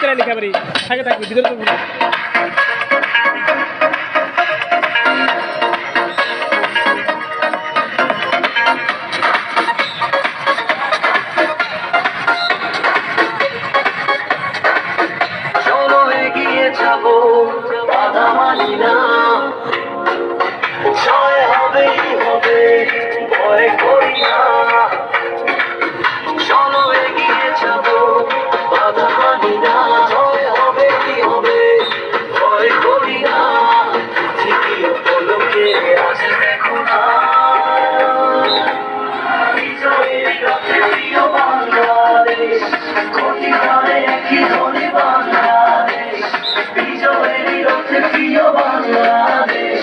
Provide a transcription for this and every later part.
ভিতরে লিখা পারি থাকে থাকবি ভিতরে তো চলো এগিয়ে যাবো বাধা মানি না জয় হবেই হবে ভয় করি না চলো এগিয়ে যাবো বাধা মানি না জয় হবেই হবে ভয় করি না ঠিকই পলকে আজ দেখো না বিজয়ের রথে প্রিয় বাংলাদেশ কোটি প্রাণে একই ধ্বনি বাংলাদেশ বিজয়ের রথে প্রিয় বাংলাদেশ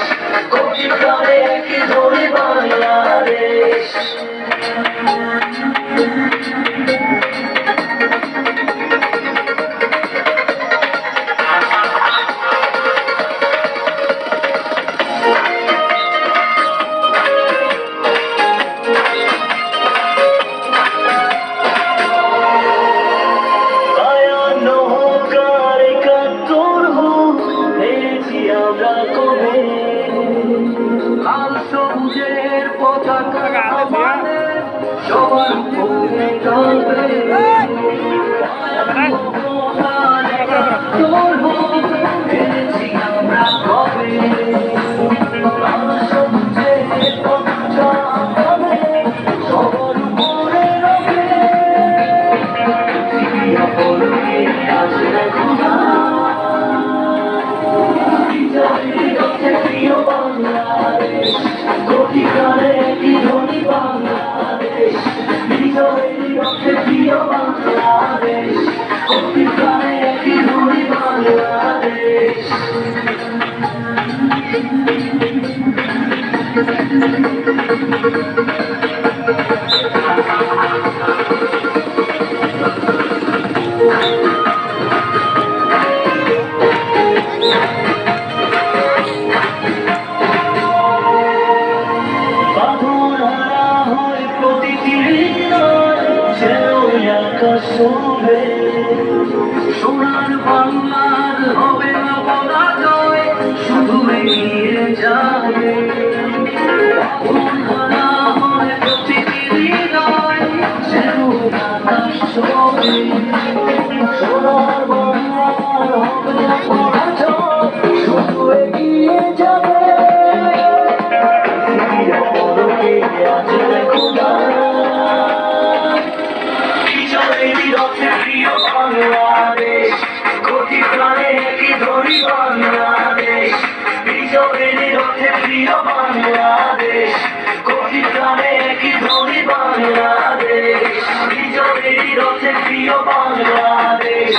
কোটি প্রাণে একই ধ্বনি বাংলাদেশ লাল সবুজের পতাকা সবার মুখে চলবে আমরা কবে লাল সবুজের পতাকা সবার উপরে রবে আজ দেখো না প্রিয় বাংলাদেশ কোটি প্রাণে একই ধ্বনি বাংলাদেশ বিজয়ের রথে প্রিয় বাংলাদেশ কোটি প্রাণে একই ধ্বনি বাংলাদেশ সোনার বাংলার হবে না পরাজয় শুধু এগিয়ে যাবে ধরা হয় প্রতিটি হৃদয় আকাশ ছবে সোনার বাংলার হবে না পরাজয় শুধু এগিয়ে যাবে আজ দেখো না প্রিয় বাংলাদেশ কোটি প্রাণে একই ধ্বনি বাংলাদেশ বিজয়ের রথে প্রিয় বাংলাদেশ কোটি প্রাণে একই ধ্বনি বাংলাদেশ বিজয়ের রথে প্রিয় বাংলাদেশ